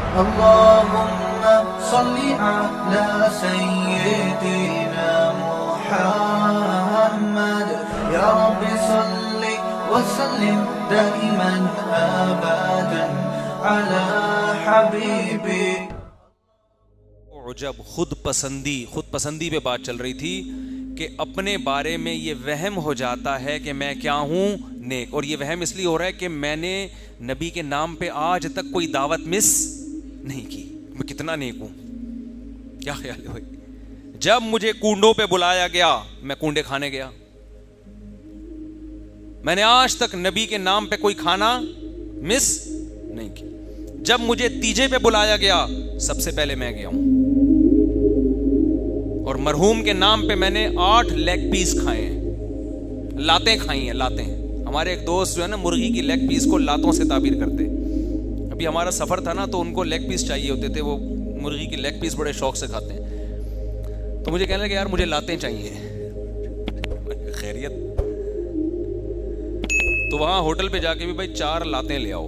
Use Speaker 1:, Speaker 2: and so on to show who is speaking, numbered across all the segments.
Speaker 1: اللهم صل على سيدنا محمد يا رب صل وسلم دائما ابدا على حبيبك.
Speaker 2: عجب خود پسندی پہ بات چل رہی تھی کہ اپنے بارے میں یہ وہم ہو جاتا ہے کہ میں کیا ہوں، نیک. اور یہ وہم اس لیے ہو رہا ہے کہ میں نے نبی کے نام پہ آج تک کوئی دعوت مس نہیں کی. میں کتنا نیک ہوں. کیا خیال ہے بھائی؟ جب مجھے کنڈوں پہ بلایا گیا میں کنڈے کھانے گیا. میں نے آج تک نبی کے نام پہ کوئی کھانا مس نہیں کی. جب مجھے تیجے پہ بلایا گیا سب سے پہلے میں گیا ہوں. اور مرحوم کے نام پہ میں نے 8 لیگ پیس کھائے ہیں، لاتیں کھائی ہیں. لاتیں، ہمارے ایک دوست جو ہے نا مرغی کی لیگ پیس کو لاتوں سے تعبیر کرتے. ابھی ہمارا سفر تھا نا تو ان کو لیگ پیس چاہیے ہوتے تھے، وہ مرغی کی لیگ پیس بڑے شوق سے کھاتے ہیں. تو مجھے کہنے لگے یار مجھے لاتیں چاہیے. خیریت؟ تو وہاں ہوٹل پہ جا کے بھی بھائی 4 لاتیں لے آؤ.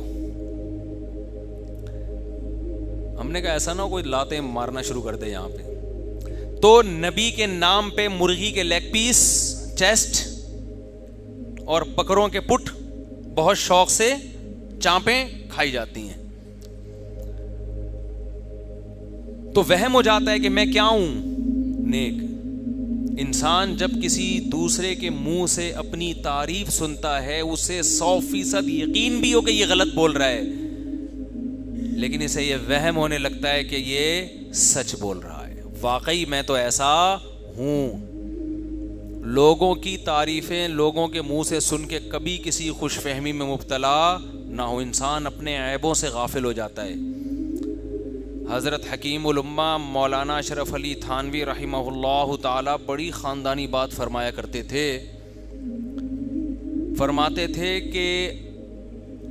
Speaker 2: ہم نے کہا ایسا نہ ہو کوئی لاتیں مارنا شروع کر دے یہاں پہ. تو نبی کے نام پہ مرغی کے لیگ پیس، چیسٹ اور بکروں کے پٹ بہت شوق سے چانپیں کھائی جاتی ہیں. تو وہم ہو جاتا ہے کہ میں کیا ہوں، نیک. انسان جب کسی دوسرے کے منہ سے اپنی تعریف سنتا ہے اسے 100% یقین بھی ہو کہ یہ غلط بول رہا ہے، لیکن اسے یہ وہم ہونے لگتا ہے کہ یہ سچ بول رہا ہے. واقعی میں تو ایسا ہوں. لوگوں کی تعریفیں لوگوں کے منہ سے سن کے کبھی کسی خوش فہمی میں مبتلا نہ ہو. انسان اپنے عیبوں سے غافل ہو جاتا ہے. حضرت حکیم الامہ مولانا اشرف علی تھانوی رحمہ اللہ تعالی بڑی خاندانی بات فرمایا کرتے تھے. فرماتے تھے کہ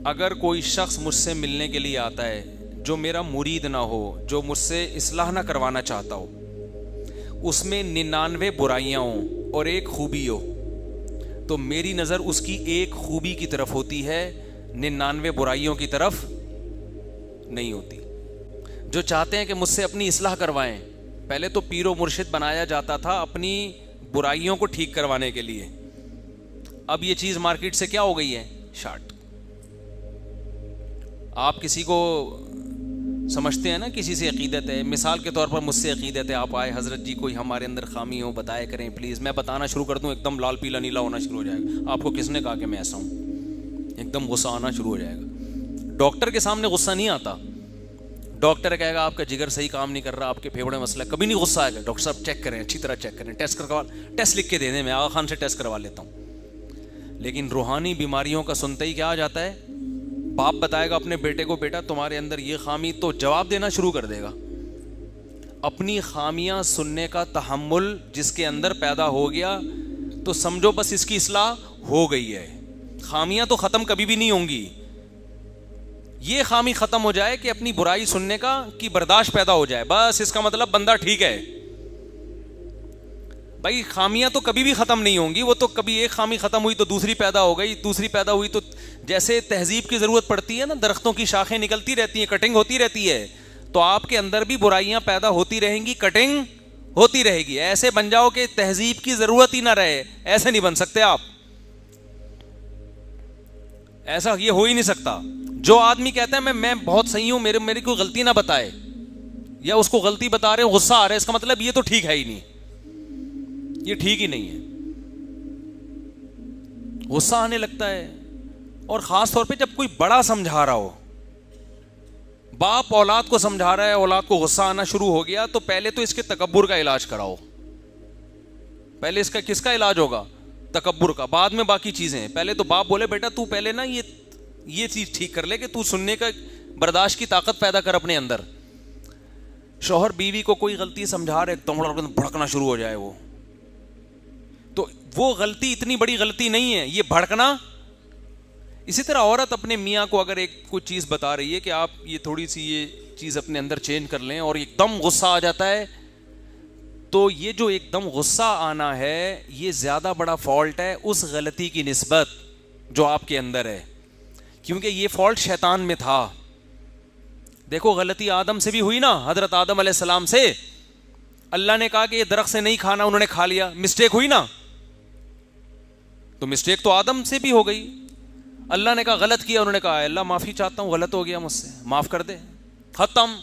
Speaker 2: اگر کوئی شخص مجھ سے ملنے کے لیے آتا ہے جو میرا مرید نہ ہو، جو مجھ سے اصلاح نہ کروانا چاہتا ہو، اس میں 99 برائیاں ہوں اور ایک خوبی ہو، تو میری نظر اس کی ایک خوبی کی طرف ہوتی ہے، 99 برائیوں کی طرف نہیں ہوتی. جو چاہتے ہیں کہ مجھ سے اپنی اصلاح کروائیں، پہلے تو پیر و مرشد بنایا جاتا تھا اپنی برائیوں کو ٹھیک کروانے کے لیے. اب یہ چیز مارکیٹ سے کیا ہو گئی ہے، شارٹ. آپ کسی کو سمجھتے ہیں نا کسی سے عقیدت ہے، مثال کے طور پر مجھ سے عقیدت ہے، آپ آئے حضرت جی کوئی ہمارے اندر خامی ہو بتایا کریں پلیز. میں بتانا شروع کر دوں ایک دم لال پیلا نیلا ہونا شروع ہو جائے گا. آپ کو کس نے کہا کہ میں ایسا ہوں؟ ایک دم غصہ آنا شروع ہو جائے گا. ڈاکٹر کے سامنے غصہ نہیں آتا. ڈاکٹر کہے گا آپ کا جگر صحیح کام نہیں کر رہا، آپ کے پھیپھڑے میں مسئلہ ہے، کبھی نہیں غصہ آئے گا. ڈاکٹر صاحب چیک کریں، اچھی طرح چیک کریں، ٹیسٹ لکھ کے دے دیں، میں آغا خان سے ٹیسٹ کروا لیتا ہوں. لیکن روحانی بیماریوں کا سنتے ہی کیا آ جاتا ہے، باپ بتائے گا اپنے بیٹے کو بیٹا تمہارے اندر یہ خامی، تو جواب دینا شروع کر دے گا. اپنی خامیاں سننے کا تحمل جس کے اندر پیدا ہو گیا تو سمجھو بس اس کی اصلاح ہو گئی ہے. خامیاں تو ختم کبھی بھی نہیں ہوں گی. یہ خامی ختم ہو جائے کہ اپنی برائی سننے کی برداشت پیدا ہو جائے، بس اس کا مطلب بندہ ٹھیک ہے. بھائی خامیاں تو کبھی بھی ختم نہیں ہوں گی، وہ تو کبھی ایک خامی ختم ہوئی تو دوسری پیدا ہو گئی، دوسری پیدا ہوئی تو جیسے تہذیب کی ضرورت پڑتی ہے نا، درختوں کی شاخیں نکلتی رہتی ہیں، کٹنگ ہوتی رہتی ہے، تو آپ کے اندر بھی برائیاں پیدا ہوتی رہیں گی، کٹنگ ہوتی رہے گی. ایسے بن جاؤ کہ تہذیب کی ضرورت ہی نہ رہے، ایسے نہیں بن سکتے آپ. ایسا یہ ہو ہی نہیں سکتا. جو آدمی کہتا ہے میں بہت صحیح ہوں، میری کوئی غلطی نہ بتائے، یا اس کو غلطی بتا رہے ہو غصہ آ رہا ہے، اس کا مطلب یہ تو ٹھیک ہے ہی نہیں، یہ ٹھیک ہی نہیں ہے. غصہ آنے لگتا ہے. اور خاص طور پہ جب کوئی بڑا سمجھا رہا ہو، باپ اولاد کو سمجھا رہا ہے، اولاد کو غصہ آنا شروع ہو گیا، تو پہلے تو اس کے تکبر کا علاج کراؤ. پہلے اس کا کس کا علاج ہوگا؟ تکبر کا. بعد میں باقی چیزیں. پہلے تو باپ بولے بیٹا تو پہلے نا یہ چیز ٹھیک کر لے کہ تو سننے کا برداشت کی طاقت پیدا کر اپنے اندر. شوہر بیوی کو کوئی غلطی سمجھا رہے ایک دم بھڑکنا شروع ہو جائے وہ، تو وہ غلطی اتنی بڑی غلطی نہیں ہے، یہ بھڑکنا. اسی طرح عورت اپنے میاں کو اگر کوئی چیز بتا رہی ہے کہ آپ یہ تھوڑی سی یہ چیز اپنے اندر چینج کر لیں، اور ایک دم غصہ آ جاتا ہے، تو یہ جو ایک دم غصہ آنا ہے یہ زیادہ بڑا فالٹ ہے اس غلطی کی نسبت جو آپ کے اندر ہے، کیونکہ یہ فالٹ شیطان میں تھا. دیکھو غلطی آدم سے بھی ہوئی نا, حضرت آدم علیہ السلام سے. اللہ نے کہا کہ یہ درخت سے نہیں کھانا, انہوں نے کھا لیا, مسٹیک ہوئی نا. تو مسٹیک تو آدم سے بھی ہو گئی. اللہ نے کہا غلط کیا, انہوں نے کہا اللہ معافی چاہتا ہوں, غلط ہو گیا مجھ سے, معاف کر دے, ختم.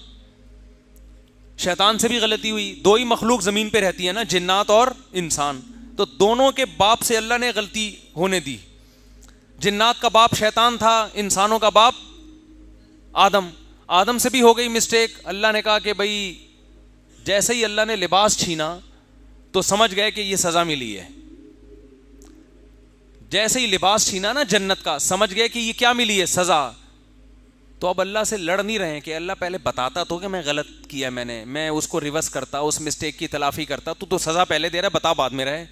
Speaker 2: شیطان سے بھی غلطی ہوئی. دو ہی مخلوق زمین پہ رہتی ہے نا, جنات اور انسان, تو دونوں کے باپ سے اللہ نے غلطی ہونے دی. جنات کا باپ شیطان تھا, انسانوں کا باپ آدم. آدم سے بھی ہو گئی مسٹیک. اللہ نے کہا کہ بھائی جیسے ہی اللہ نے لباس چھینا تو سمجھ گئے کہ یہ سزا ملی ہے. جیسے ہی لباس چھینا نا جنت کا, سمجھ گئے کہ یہ کیا ملی ہے, سزا. تو اب اللہ سے لڑ نہیں رہے ہیں کہ اللہ پہلے بتاتا تو کہ میں غلط کیا, میں اس کو ریورس کرتا, اس مسٹیک کی تلافی کرتا. تو سزا پہلے دے رہا ہے, بتا بعد میں رہے,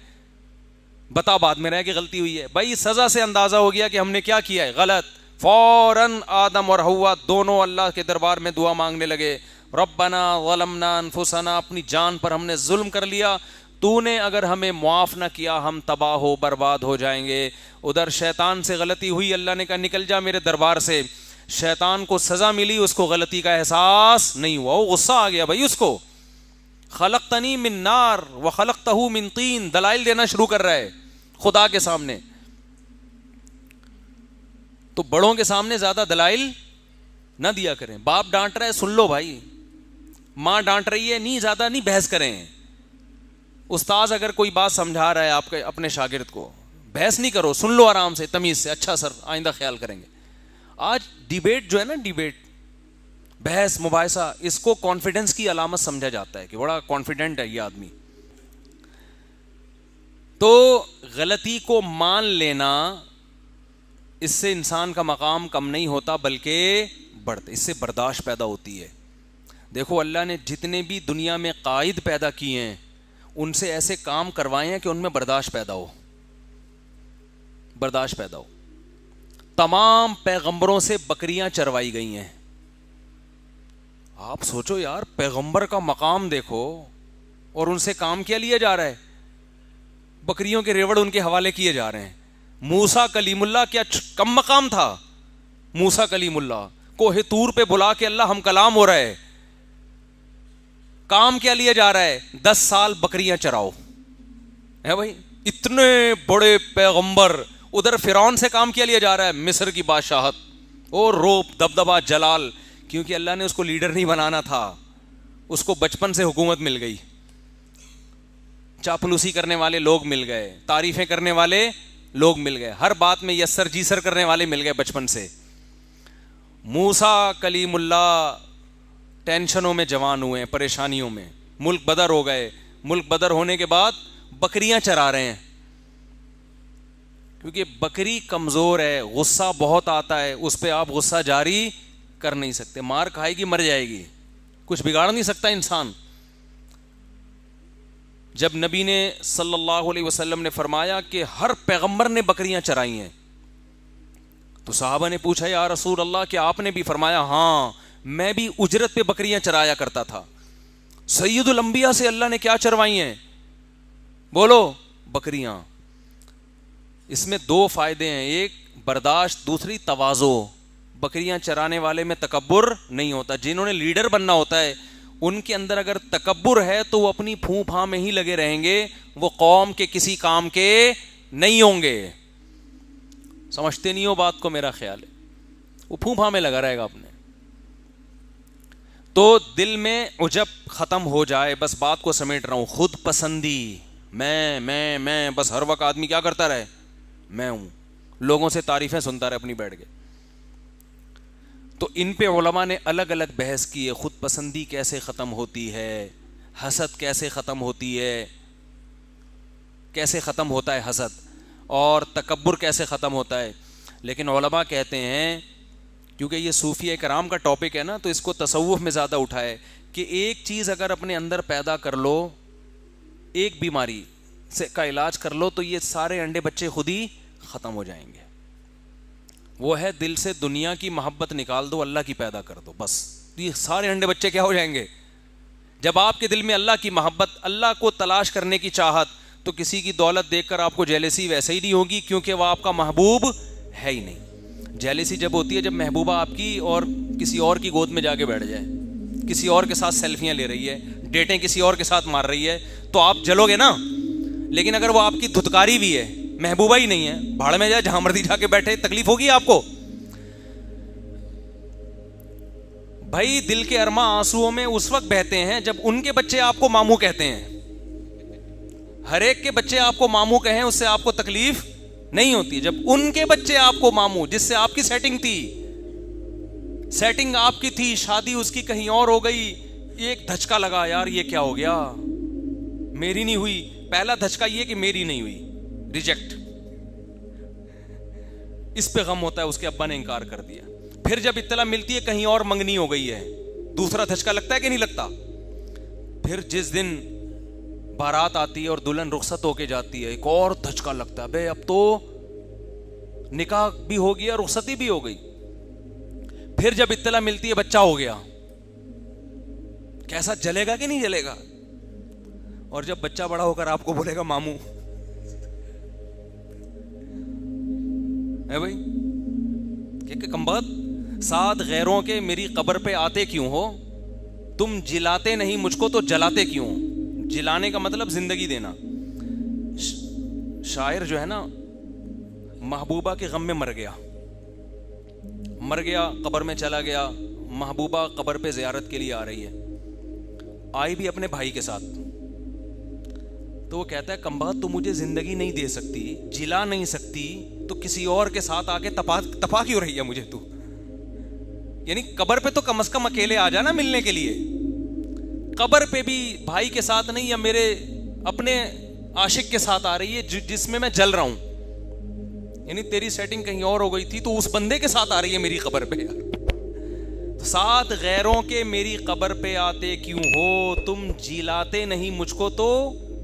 Speaker 2: بتا بعد میں رہے کہ غلطی ہوئی ہے. بھائی سزا سے اندازہ ہو گیا کہ ہم نے کیا کیا ہے, غلط. فوراً آدم اور حوا دونوں اللہ کے دربار میں دعا مانگنے لگے, ربنا ظلمنا انفسنا, اپنی جان پر ہم نے ظلم کر لیا, تو نے اگر ہمیں معاف نہ کیا ہم تباہ ہو برباد ہو جائیں گے. ادھر شیطان سے غلطی ہوئی, اللہ نے کہا نکل جا میرے دربار سے. شیطان کو سزا ملی, اس کو غلطی کا احساس نہیں ہوا, وہ غصہ آ گیا بھائی اس کو. خلقتنی من نار وخلقتہ من طین, دلائل دینا شروع کر رہا ہے خدا کے سامنے. تو بڑوں کے سامنے زیادہ دلائل نہ دیا کریں. باپ ڈانٹ رہا ہے سن لو بھائی, ماں ڈانٹ رہی ہے نہیں, زیادہ نہیں بحث کریں. استاذ اگر کوئی بات سمجھا رہا ہے آپ کے اپنے شاگرد کو, بحث نہیں کرو, سن لو آرام سے تمیز سے, اچھا سر آئندہ خیال کریں گے. آج ڈیبیٹ جو ہے نا, ڈیبیٹ, بحث مباحثہ, اس کو کانفیڈنس کی علامت سمجھا جاتا ہے کہ بڑا کانفیڈنٹ ہے یہ آدمی. تو غلطی کو مان لینا, اس سے انسان کا مقام کم نہیں ہوتا بلکہ بڑھتا, اس سے برداشت پیدا ہوتی ہے. دیکھو اللہ نے جتنے بھی دنیا میں قائد پیدا کیے ہیں ان سے ایسے کام کروائے ہیں کہ ان میں برداشت پیدا ہو, برداشت پیدا ہو. تمام پیغمبروں سے بکریاں چروائی گئی ہیں. آپ سوچو یار, پیغمبر کا مقام دیکھو اور ان سے کام کیا لیا جا رہا ہے, بکریوں کے ریوڑ ان کے حوالے کیے جا رہے ہیں. موسیٰ کلیم اللہ کیا کم مقام تھا, موسیٰ کلیم اللہ کوہ طور پہ بلا کے اللہ ہم کلام ہو رہا ہے, کام کیا لیا جا رہا ہے, 10 سال بکریاں چراؤ ہے بھائی. اتنے بڑے پیغمبر, ادھر فرعون سے کام کیا لیا جا رہا ہے, مصر کی بادشاہت اور روب دبدبہ جلال, کیونکہ اللہ نے اس کو لیڈر نہیں بنانا تھا, اس کو بچپن سے حکومت مل گئی. چاپلوسی کرنے والے لوگ مل گئے, تعریفیں کرنے والے لوگ مل گئے, ہر بات میں یس سر جی سر کرنے والے مل گئے بچپن سے. موسیٰ کلیم اللہ ٹینشنوں میں جوان ہوئے ہیں, پریشانیوں میں, ملک بدر ہو گئے. ملک بدر ہونے کے بعد بکریاں چرا رہے ہیں, کیونکہ بکری کمزور ہے, غصہ بہت آتا ہے, اس پہ آپ غصہ جاری کر نہیں سکتے, مار کھائے گی مر جائے گی, کچھ بگاڑ نہیں سکتا انسان. جب نبی نے صلی اللہ علیہ وسلم نے فرمایا کہ ہر پیغمبر نے بکریاں چرائی ہیں, تو صحابہ نے پوچھا یا رسول اللہ کیا آپ نے بھی؟ فرمایا ہاں میں بھی اجرت پہ بکریاں چرایا کرتا تھا. سید الانبیاء سے اللہ نے کیا چروائی ہیں؟ بولو, بکریاں. اس میں 2 فائدے ہیں, ایک برداشت, دوسری تواضع. بکریاں چرانے والے میں تکبر نہیں ہوتا. جنہوں نے لیڈر بننا ہوتا ہے ان کے اندر اگر تکبر ہے تو وہ اپنی پھوں پھاں میں ہی لگے رہیں گے, وہ قوم کے کسی کام کے نہیں ہوں گے. سمجھتے نہیں ہو بات کو, میرا خیال ہے وہ پھوں پھاں میں لگا رہے گا اپنے. تو دل میں عجب ختم ہو جائے, بس بات کو سمیٹ رہا ہوں, خود پسندی, میں بس ہر وقت آدمی کیا کرتا رہے, میں ہوں, لوگوں سے تعریفیں سنتا رہے اپنی بیٹھ کے. تو ان پہ علماء نے الگ الگ بحث کی ہے, خود پسندی کیسے ختم ہوتی ہے, حسد کیسے ختم ہوتی ہے, کیسے ختم ہوتا ہے حسد, اور تکبر کیسے ختم ہوتا ہے. لیکن علماء کہتے ہیں, کیونکہ یہ صوفیہ کرام کا ٹاپک ہے نا, تو اس کو تصوف میں زیادہ اٹھائے کہ ایک چیز اگر اپنے اندر پیدا کر لو, ایک بیماری سے کا علاج کر لو, تو یہ سارے انڈے بچے خود ہی ختم ہو جائیں گے. وہ ہے دل سے دنیا کی محبت نکال دو, اللہ کی پیدا کر دو, بس یہ سارے انڈے بچے کیا ہو جائیں گے. جب آپ کے دل میں اللہ کی محبت, اللہ کو تلاش کرنے کی چاہت, تو کسی کی دولت دیکھ کر آپ کو جیلسی ویسے ہی نہیں ہوگی, کیونکہ وہ آپ کا محبوب ہے ہی نہیں. جیلسی جب ہوتی ہے جب محبوبہ آپ کی اور کسی اور کی گود میں جا کے بیٹھ جائے, کسی اور کے ساتھ سیلفیاں لے رہی ہے, ڈیٹیں کسی اور کے ساتھ مار رہی ہے, تو آپ جلو گے نا. لیکن اگر وہ آپ کی دھتکاری بھی ہے, محبوبہ ہی نہیں ہے, بھاڑ میں جائے جہاں مرضی جا کے بیٹھے, تکلیف ہوگی آپ کو. بھائی دل کے ارماں آنسوؤں میں اس وقت بہتے ہیں جب ان کے بچے آپ کو ماموں کہتے ہیں. ہر ایک کے بچے آپ کو ماموں کہیں اس سے آپ کو تکلیف نہیں ہوتی. جب ان کے بچے آپ کو ماموں, جس سے آپ کی سیٹنگ تھی, سیٹنگ آپ کی تھی, شادی اس کی کہیں اور ہو گئی, ایک دھچکا لگا, یار یہ کیا ہو گیا, میری نہیں ہوئی. پہلا دھچکا یہ کہ میری نہیں ہوئی, ریجیکٹ, اس پہ غم ہوتا ہے, اس کے ابا نے انکار کر دیا. پھر جب اطلاع ملتی ہے کہیں اور منگنی ہو گئی ہے, دوسرا دھچکا لگتا ہے کہ نہیں لگتا. پھر جس دن بارات آتی ہے اور دلہن رخصت ہو کے جاتی ہے, ایک اور دھچکا لگتا ہے, بے اب تو نکاح بھی ہو گیا, رخصتی بھی ہو گئی. پھر جب اطلاع ملتی ہے بچہ ہو گیا, کیسا جلے گا کہ نہیں جلے گا. اور جب بچہ بڑا ہو کر آپ کو بولے گا ماموں, ہے بھائی کہ کم بات, ساتھ غیروں کے میری قبر پہ آتے کیوں ہو, تم جلاتے نہیں مجھ کو تو جلاتے کیوں. جلانے کا مطلب زندگی دینا. شاعر جو ہے نا, محبوبہ کے غم میں مر گیا, قبر میں چلا گیا, محبوبہ قبر پہ زیارت کے لیے آ رہی ہے, آئی بھی اپنے بھائی کے ساتھ. تو وہ کہتا ہے کم بات, تو مجھے زندگی نہیں دے سکتی, جلا نہیں سکتی, تو کسی اور کے ساتھ آ کے تپا کیوں رہی ہے مجھے تو. یعنی قبر پہ تو کم از کم اکیلے آ جانا ملنے کے لیے, قبر پہ بھی بھائی کے ساتھ نہیں, یا میرے اپنے عاشق کے ساتھ آ رہی ہے جس میں جل رہا ہوں. یعنی تیری سیٹنگ کہیں اور ہو گئی تھی, تو اس بندے کے ساتھ آ رہی ہے میری قبر پہ. ساتھ غیروں کے میری قبر پہ آتے کیوں ہو, تم جلاتے نہیں مجھ کو تو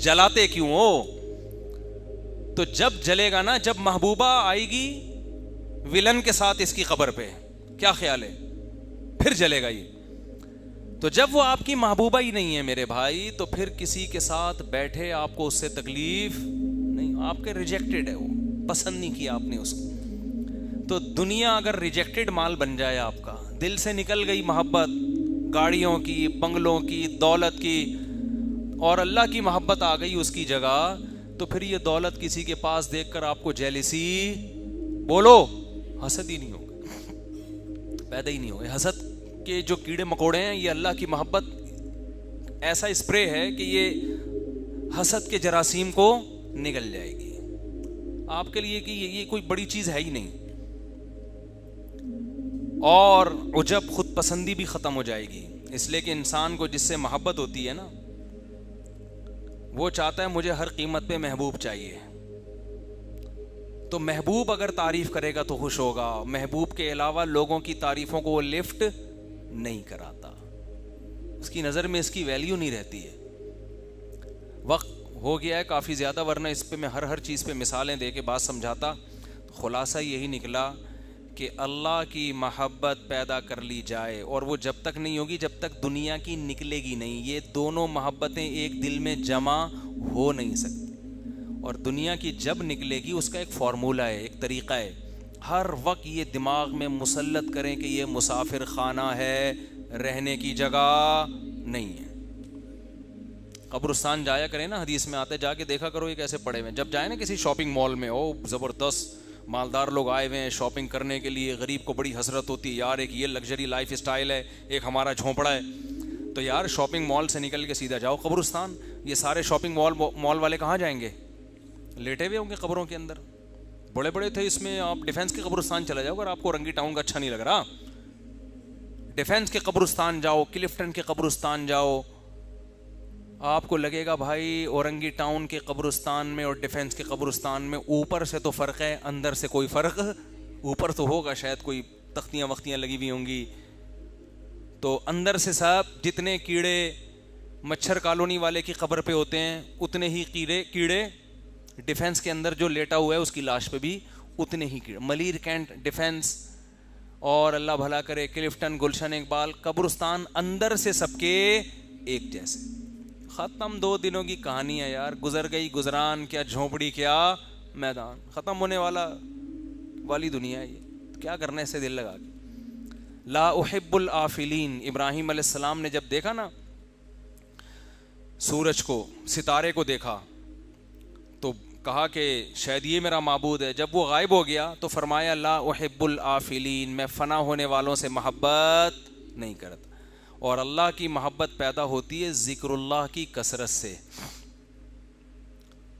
Speaker 2: جلاتے کیوں ہو. تو جب جلے گا نا, جب محبوبہ آئے گی ولن کے ساتھ اس کی قبر پہ, کیا خیال ہے, پھر جلے گا یہ. تو جب وہ آپ کی محبوبہ ہی نہیں ہے میرے بھائی, تو پھر کسی کے ساتھ بیٹھے آپ کو اس سے تکلیف نہیں, آپ کے ریجیکٹڈ ہے, وہ پسند نہیں کیا آپ نے اس کو. تو دنیا اگر ریجیکٹڈ مال بن جائے آپ کا, دل سے نکل گئی محبت گاڑیوں کی, بنگلوں کی, دولت کی, اور اللہ کی محبت آ گئی اس کی جگہ, تو پھر یہ دولت کسی کے پاس دیکھ کر آپ کو جیلسی, بولو, حسد ہی نہیں ہوگا, پیدا ہی نہیں ہوگا. حسد کے جو کیڑے مکوڑے ہیں, یہ اللہ کی محبت ایسا اسپرے ہے کہ یہ حسد کے جراثیم کو نگل جائے گی آپ کے لیے, کہ یہ کوئی بڑی چیز ہے ہی نہیں. اور عجب, خود پسندی بھی ختم ہو جائے گی, اس لیے کہ انسان کو جس سے محبت ہوتی ہے نا, وہ چاہتا ہے مجھے ہر قیمت پہ محبوب چاہیے. تو محبوب اگر تعریف کرے گا تو خوش ہوگا, محبوب کے علاوہ لوگوں کی تعریفوں کو وہ لفٹ نہیں کراتا, اس کی نظر میں اس کی ویلیو نہیں رہتی ہے. وقت ہو گیا ہے کافی زیادہ, ورنہ اس پہ میں ہر چیز پہ مثالیں دے کے بات سمجھاتا. خلاصہ یہی نکلا کہ اللہ کی محبت پیدا کر لی جائے, اور وہ جب تک نہیں ہوگی جب تک دنیا کی نکلے گی نہیں. یہ دونوں محبتیں ایک دل میں جمع ہو نہیں سکتی, اور دنیا کی جب نکلے گی اس کا ایک فارمولہ ہے, ایک طریقہ ہے. ہر وقت یہ دماغ میں مسلط کریں کہ یہ مسافر خانہ ہے, رہنے کی جگہ نہیں ہے. قبرستان جایا کریں نا, حدیث میں آتے, جا کے دیکھا کرو یہ کیسے پڑے ہوئے. جب جائیں نا کسی شاپنگ مال میں, او زبردست مالدار لوگ آئے ہوئے ہیں شاپنگ کرنے کے لیے, غریب کو بڑی حسرت ہوتی ہے, یار ایک یہ لگژری لائف اسٹائل ہے, ایک ہمارا جھونپڑا ہے. تو یار شاپنگ مال سے نکل کے سیدھا جاؤ قبرستان. یہ سارے شاپنگ مال والے کہاں جائیں گے, لیٹے ہوئے ہوں گے قبروں کے اندر. بڑے بڑے تھے اس میں, آپ ڈیفینس کے قبرستان چلا جاؤ اگر آپ کو رنگی ٹاؤن کا اچھا نہیں لگ رہا. ڈیفینس کے قبرستان جاؤ, کلفٹن کے قبرستان جاؤ, آپ کو لگے گا بھائی اورنگی ٹاؤن کے قبرستان میں اور ڈیفینس کے قبرستان میں اوپر سے تو فرق ہے, اندر سے کوئی فرق, اوپر تو ہوگا شاید کوئی تختیاں وختیاں لگی ہوئی ہوں گی, تو اندر سے سب جتنے کیڑے مچھر کالونی والے کی قبر پہ ہوتے ہیں اتنے ہی کیڑے ڈیفینس کے اندر جو لیٹا ہوا ہے اس کی لاش پہ بھی اتنے ہی کیڑے. ملیر کینٹ ڈیفینس اور اللہ بھلا کرے کلفٹن, گلشن اقبال, قبرستان اندر سے سب کے ایک جیسے. ختم 2 دنوں کی کہانی ہے یار, گزر گئی گزران, کیا جھونپڑی کیا میدان, ختم ہونے والی دنیا ہے یہ. کیا کرنا ہے اس سے دل لگا کے. لا احب الآفلین. ابراہیم علیہ السلام نے جب دیکھا نا سورج کو, ستارے کو دیکھا, تو کہا کہ شاید یہ میرا معبود ہے. جب وہ غائب ہو گیا تو فرمایا لا احب الآفلین, میں فنا ہونے والوں سے محبت نہیں کرتا. اور اللہ کی محبت پیدا ہوتی ہے ذکر اللہ کی کثرت سے.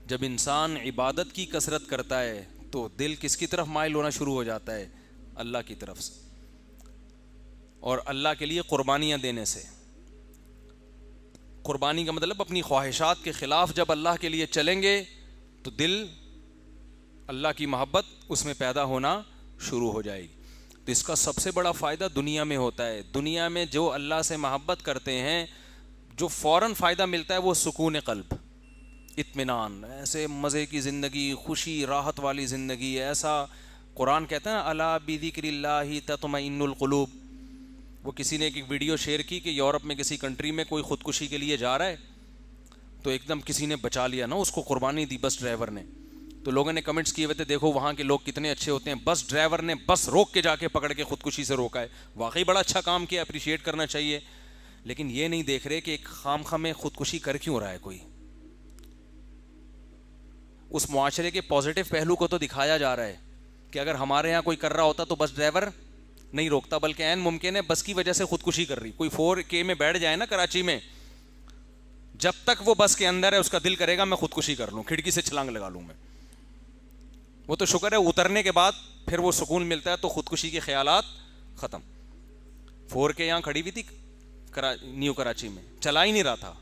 Speaker 2: جب انسان عبادت کی کثرت کرتا ہے تو دل کس کی طرف مائل ہونا شروع ہو جاتا ہے؟ اللہ کی طرف سے, اور اللہ کے لیے قربانیاں دینے سے. قربانی کا مطلب اپنی خواہشات کے خلاف جب اللہ کے لیے چلیں گے تو دل اللہ کی محبت اس میں پیدا ہونا شروع ہو جائے گی. تو اس کا سب سے بڑا فائدہ دنیا میں ہوتا ہے. دنیا میں جو اللہ سے محبت کرتے ہیں, جو فوراً فائدہ ملتا ہے وہ سکون قلب, اطمینان, ایسے مزے کی زندگی, خوشی راحت والی زندگی. ایسا قرآن کہتا ہے نا الا بذکر اللہ تطمئن القلوب. وہ کسی نے ایک ویڈیو شیئر کی کہ یورپ میں کسی کنٹری میں کوئی خودکشی کے لیے جا رہا ہے, تو ایک دم کسی نے بچا لیا نا, اس کو قربانی دی بس ڈرائیور نے. تو لوگوں نے کمنٹس کیے ہوئے تھے دیکھو وہاں کے لوگ کتنے اچھے ہوتے ہیں, بس ڈرائیور نے بس روک کے جا کے پکڑ کے خودکشی سے روکا ہے. واقعی بڑا اچھا کام کیا, اپریشیٹ کرنا چاہیے. لیکن یہ نہیں دیکھ رہے کہ ایک خامخواہ میں خودکشی کر کیوں رہا ہے کوئی. اس معاشرے کے پازیٹیو پہلو کو تو دکھایا جا رہا ہے کہ اگر ہمارے یہاں کوئی کر رہا ہوتا تو بس ڈرائیور نہیں روکتا, بلکہ عین ممکن ہے بس کی وجہ سے خودکشی کر رہی. کوئی 4K میں بیٹھ جائے نا کراچی میں, جب تک وہ بس کے اندر ہے اس کا دل کرے گا میں خودکشی کر لوں, کھڑکی سے چھلانگ لگا لوں میں. وہ تو شکر ہے اترنے کے بعد پھر وہ سکون ملتا ہے تو خودکشی کے خیالات ختم. 4K یہاں کھڑی ہوئی تھی نیو کراچی میں, چلا ہی نہیں رہا تھا,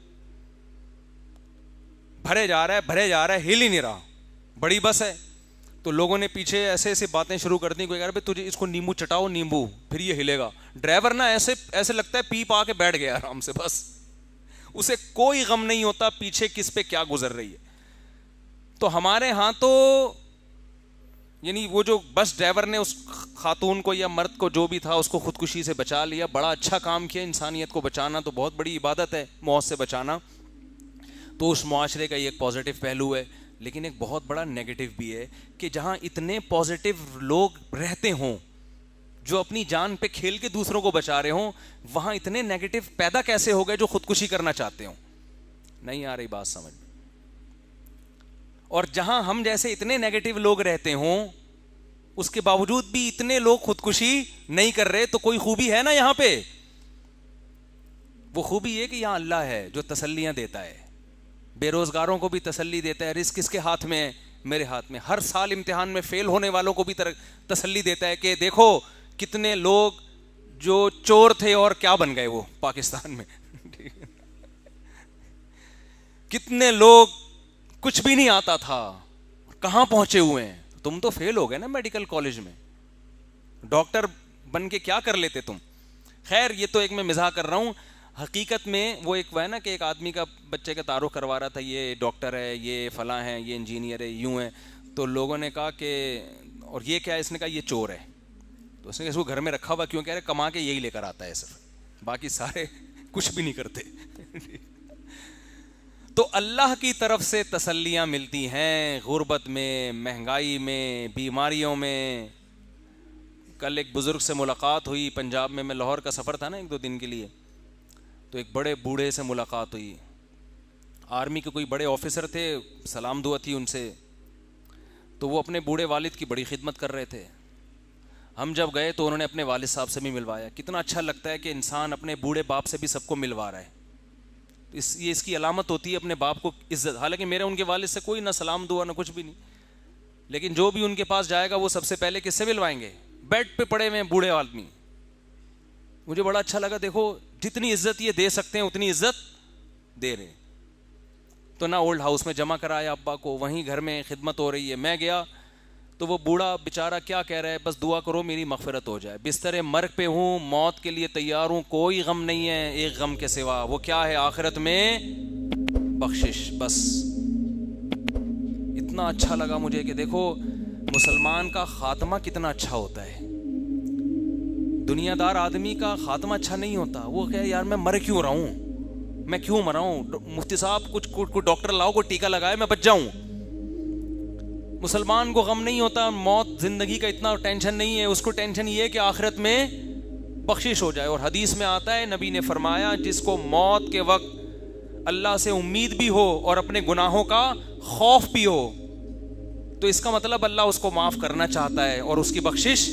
Speaker 2: بھرے جا رہا ہے, ہل ہی نہیں رہا, بڑی بس ہے. تو لوگوں نے پیچھے ایسے ایسے باتیں شروع کر دی, کوئی کہہ رہا ہے تجھے اس کو نیمبو چٹاؤ, نیمبو, پھر یہ ہلے گا. ڈرائیور نا ایسے لگتا ہے پی پا کے بیٹھ گیا آرام سے, بس اسے کوئی غم نہیں ہوتا پیچھے کس پہ کیا گزر رہی ہے. تو ہمارے ہاں تو یعنی وہ جو بس ڈرائیور نے اس خاتون کو یا مرد کو جو بھی تھا اس کو خودکشی سے بچا لیا, بڑا اچھا کام کیا. انسانیت کو بچانا تو بہت بڑی عبادت ہے, موت سے بچانا. تو اس معاشرے کا یہ ایک پازیٹیو پہلو ہے. لیکن ایک بہت بڑا نیگیٹو بھی ہے کہ جہاں اتنے پازیٹیو لوگ رہتے ہوں جو اپنی جان پہ کھیل کے دوسروں کو بچا رہے ہوں, وہاں اتنے نیگیٹو پیدا کیسے ہو گئے جو خودکشی کرنا چاہتے ہوں. نہیں آ رہی بات سمجھ میں. اور جہاں ہم جیسے اتنے نیگیٹو لوگ رہتے ہوں اس کے باوجود بھی اتنے لوگ خودکشی نہیں کر رہے, تو کوئی خوبی ہے نا یہاں پہ. وہ خوبی یہ کہ یہاں اللہ ہے جو تسلیاں دیتا ہے, بے روزگاروں کو بھی تسلی دیتا ہے. رزق کس کے ہاتھ میں ہے؟ میرے ہاتھ میں. ہر سال امتحان میں فیل ہونے والوں کو بھی تسلی دیتا ہے کہ دیکھو کتنے لوگ جو چور تھے اور کیا بن گئے وہ پاکستان میں. کتنے لوگ کچھ بھی نہیں آتا تھا کہاں پہنچے ہوئے ہیں. تم تو فیل ہو گئے نا میڈیکل کالج میں, ڈاکٹر بن کے کیا کر لیتے تم. خیر یہ تو ایک میں مزاح کر رہا ہوں. حقیقت میں وہ ایک ہے نا کہ ایک آدمی کا بچے کا تعارف کروا رہا تھا, یہ ڈاکٹر ہے, یہ فلاں ہے, یہ انجینئر ہے, یوں ہے. تو لوگوں نے کہا کہ اور یہ کیا ہے؟ اس نے کہا یہ چور ہے. تو اس نے کہا اس کو گھر میں رکھا ہوا کیوں؟ کہہ رہے کما کے یہی لے کر آتا ہے صرف, باقی سارے کچھ بھی نہیں کرتے. تو اللہ کی طرف سے تسلیاں ملتی ہیں غربت میں, مہنگائی میں, بیماریوں میں. کل ایک بزرگ سے ملاقات ہوئی پنجاب میں لاہور کا سفر تھا نا 1-2 دن کے لیے. تو ایک بڑے بوڑھے سے ملاقات ہوئی, آرمی کے کوئی بڑے آفیسر تھے, سلام دعا تھی ان سے. تو وہ اپنے بوڑھے والد کی بڑی خدمت کر رہے تھے. ہم جب گئے تو انہوں نے اپنے والد صاحب سے بھی ملوایا. کتنا اچھا لگتا ہے کہ انسان اپنے بوڑھے باپ سے بھی سب کو ملوا رہا ہے. یہ اس کی علامت ہوتی ہے اپنے باپ کو عزت. حالانکہ میرے ان کے والد سے کوئی نہ سلام دعا نہ کچھ بھی نہیں, لیکن جو بھی ان کے پاس جائے گا وہ سب سے پہلے کس سے ملوائیں گے؟ بیڈ پہ پڑے ہوئے بوڑھے آدمی. مجھے بڑا اچھا لگا, دیکھو جتنی عزت یہ دے سکتے ہیں اتنی عزت دے رہے. تو نہ اولڈ ہاؤس میں جمع کرایا ابا کو, وہیں گھر میں خدمت ہو رہی ہے. میں گیا تو وہ بوڑھا بیچارہ کیا کہہ رہا ہے, بس دعا کرو میری مغفرت ہو جائے, بستر مرگ پہ ہوں, موت کے لیے تیار ہوں, کوئی غم نہیں ہے ایک غم کے سوا, وہ کیا ہے؟ آخرت میں بخشش. بس اتنا اچھا لگا مجھے کہ دیکھو مسلمان کا خاتمہ کتنا اچھا ہوتا ہے. دنیا دار آدمی کا خاتمہ اچھا نہیں ہوتا. وہ کہ یار میں مر کیوں رہا ہوں, میں کیوں مرا ہوں, مفتی صاحب کچھ ڈاکٹر لاؤ, کوئی ٹیکہ لگائے میں بچ جاؤں. مسلمان کو غم نہیں ہوتا, موت زندگی کا اتنا ٹینشن نہیں ہے. اس کو ٹینشن یہ ہے کہ آخرت میں بخشش ہو جائے. اور حدیث میں آتا ہے نبی نے فرمایا جس کو موت کے وقت اللہ سے امید بھی ہو اور اپنے گناہوں کا خوف بھی ہو تو اس کا مطلب اللہ اس کو معاف کرنا چاہتا ہے اور اس کی بخشش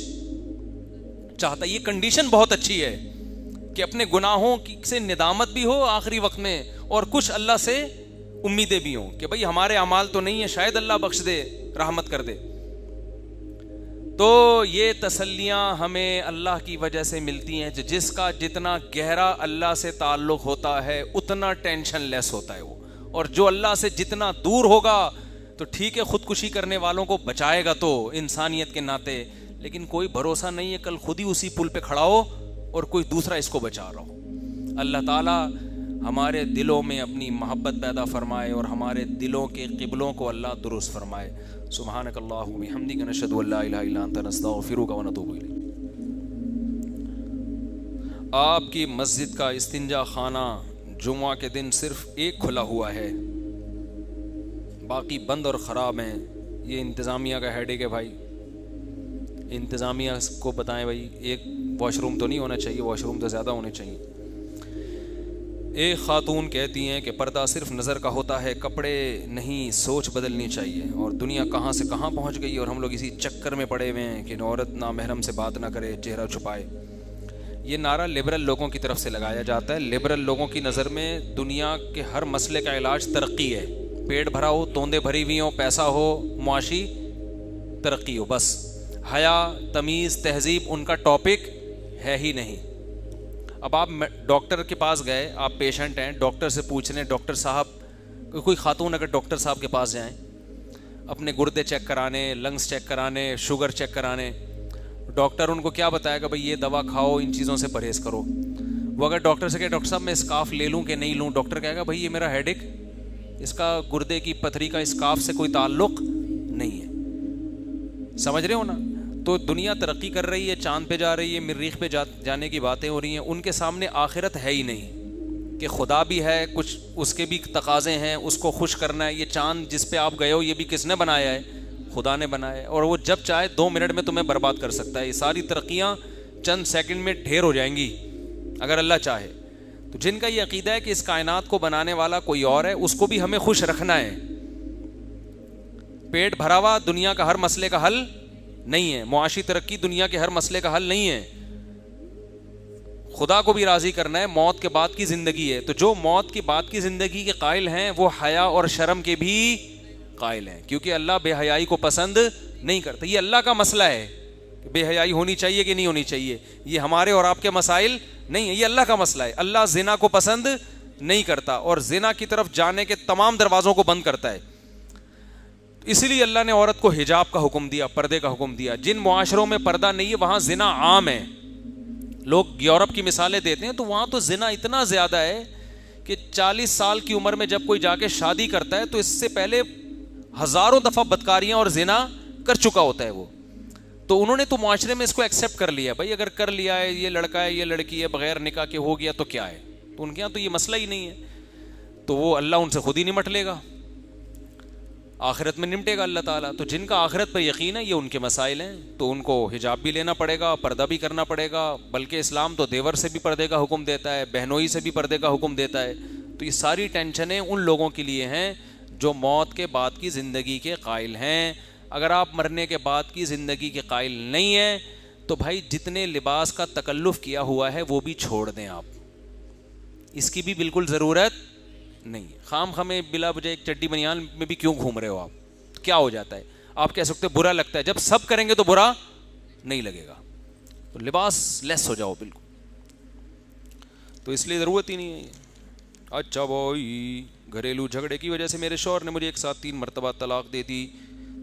Speaker 2: چاہتا ہے. یہ کنڈیشن بہت اچھی ہے کہ اپنے گناہوں سے ندامت بھی ہو آخری وقت میں اور کچھ اللہ سے امیدیں بھی ہوں کہ بھئی ہمارے اعمال تو نہیں ہے, شاید اللہ بخش دے, رحمت کر دے. تو یہ تسلیاں ہمیں اللہ کی وجہ سے ملتی ہیں. جس کا جتنا گہرا اللہ سے تعلق ہوتا ہے اتنا ٹینشن لیس ہوتا ہے وہ, اور جو اللہ سے جتنا دور ہوگا تو ٹھیک ہے خودکشی کرنے والوں کو بچائے گا تو انسانیت کے ناطے, لیکن کوئی بھروسہ نہیں ہے کل خود ہی اسی پل پہ کھڑا ہو اور کوئی دوسرا اس کو بچا رہا ہو. اللہ تعالیٰ ہمارے دلوں میں اپنی محبت پیدا فرمائے اور ہمارے دلوں کے قبلوں کو اللہ درست فرمائے. سبحانک اللہم و بحمدک نشہد ان لا الہ الا انت نستغفرک و نتوب الیک. آپ کی مسجد کا استنجا خانہ جمعہ کے دن صرف ایک کھلا ہوا ہے, باقی بند اور خراب ہیں. یہ انتظامیہ کا ہیڈیک ہے بھائی, انتظامیہ کو بتائیں بھائی ایک واش روم تو نہیں ہونا چاہیے, واش روم تو زیادہ ہونے چاہیے. ایک خاتون کہتی ہیں کہ پردہ صرف نظر کا ہوتا ہے, کپڑے نہیں, سوچ بدلنی چاہیے. اور دنیا کہاں سے کہاں پہنچ گئی اور ہم لوگ اسی چکر میں پڑے ہوئے ہیں کہ عورت نامحرم سے بات نہ کرے, چہرہ چھپائے. یہ نعرہ لبرل لوگوں کی طرف سے لگایا جاتا ہے. لبرل لوگوں کی نظر میں دنیا کے ہر مسئلے کا علاج ترقی ہے. پیٹ بھرا ہو, توندے بھری ہوئی ہوں, پیسہ ہو, معاشی ترقی ہو, بس حیا, تمیز, تہذیب ان کا ٹاپک ہے ہی نہیں. اب آپ ڈاکٹر کے پاس گئے, آپ پیشنٹ ہیں, ڈاکٹر سے پوچھ رہے ہیں ڈاکٹر صاحب, کوئی خاتون اگر ڈاکٹر صاحب کے پاس جائیں اپنے گردے چیک کرانے, لنگس چیک کرانے, شوگر چیک کرانے, ڈاکٹر ان کو کیا بتائے گا بھائی یہ دوا کھاؤ, ان چیزوں سے پرہیز کرو. وہ اگر ڈاکٹر سے کہے ڈاکٹر صاحب میں اسکاف لے لوں کہ نہیں لوں, ڈاکٹر کہے گا بھائی یہ میرا ہیڈ ایک, اس کا گردے کی پتھری کا اسکاف سے کوئی تعلق نہیں ہے. سمجھ رہے ہو نا؟ تو دنیا ترقی کر رہی ہے, چاند پہ جا رہی ہے, مریخ پہ جانے کی باتیں ہو رہی ہیں. ان کے سامنے آخرت ہے ہی نہیں کہ خدا بھی ہے, کچھ اس کے بھی تقاضے ہیں, اس کو خوش کرنا ہے. یہ چاند جس پہ آپ گئے ہو یہ بھی کس نے بنایا ہے؟ خدا نے بنایا ہے, اور وہ جب چاہے 2 منٹ میں تمہیں برباد کر سکتا ہے. یہ ساری ترقیاں چند سیکنڈ میں ڈھیر ہو جائیں گی اگر اللہ چاہے. تو جن کا یہ عقیدہ ہے کہ اس کائنات کو بنانے والا کوئی اور ہے, اس کو بھی ہمیں خوش رکھنا ہے. پیٹ بھرا ہوا دنیا کا ہر مسئلے کا حل نہیں ہے, معاشی ترقی دنیا کے ہر مسئلے کا حل نہیں ہے. خدا کو بھی راضی کرنا ہے, موت کے بعد کی زندگی ہے. تو جو موت کے بعد کی زندگی کے قائل ہیں وہ حیا اور شرم کے بھی قائل ہیں, کیونکہ اللہ بے حیائی کو پسند نہیں کرتا. یہ اللہ کا مسئلہ ہے کہ بے حیائی ہونی چاہیے کہ نہیں ہونی چاہیے, یہ ہمارے اور آپ کے مسائل نہیں ہے, یہ اللہ کا مسئلہ ہے. اللہ زنا کو پسند نہیں کرتا اور زنا کی طرف جانے کے تمام دروازوں کو بند کرتا ہے. اسی لیے اللہ نے عورت کو حجاب کا حکم دیا, پردے کا حکم دیا. جن معاشروں میں پردہ نہیں ہے وہاں زنا عام ہے. لوگ یورپ کی مثالیں دیتے ہیں تو وہاں تو زنا اتنا زیادہ ہے کہ 40 سال کی عمر میں جب کوئی جا کے شادی کرتا ہے تو اس سے پہلے ہزاروں دفعہ بدکاریاں اور زنا کر چکا ہوتا ہے وہ. تو انہوں نے تو معاشرے میں اس کو ایکسیپٹ کر لیا, بھائی اگر کر لیا ہے, یہ لڑکا ہے, یہ لڑکی ہے, بغیر نکاح کے ہو گیا تو کیا ہے. تو ان کے یہاں تو یہ مسئلہ ہی نہیں ہے. تو وہ اللہ ان سے خود ہی نمٹ لے گا, آخرت میں نمٹے گا اللہ تعالیٰ. تو جن کا آخرت پر یقین ہے یہ ان کے مسائل ہیں, تو ان کو حجاب بھی لینا پڑے گا, پردہ بھی کرنا پڑے گا. بلکہ اسلام تو دیور سے بھی پردے کا حکم دیتا ہے, بہنوئی سے بھی پردے کا حکم دیتا ہے. تو یہ ساری ٹینشنیں ان لوگوں کے لیے ہیں جو موت کے بعد کی زندگی کے قائل ہیں. اگر آپ مرنے کے بعد کی زندگی کے قائل نہیں ہیں تو بھائی جتنے لباس کا تکلف کیا ہوا ہے وہ بھی چھوڑ دیں آپ, اس کی بھی بالکل ضرورت نہیں. خام خامے بلا وجہ ایک چڈی بنیان میں بھی کیوں گھوم رہے ہو آپ, کیا ہو جاتا ہے؟ آپ کہہ سکتے برا لگتا ہے, جب سب کریں گے تو برا نہیں لگے گا. تو لباس لیس ہو جاؤ بالکل, تو اس لیے ضرورت ہی نہیں ہے. اچھا بھائی, گھریلو جھگڑے کی وجہ سے میرے شوہر نے مجھے ایک ساتھ 3 مرتبہ طلاق دے دی.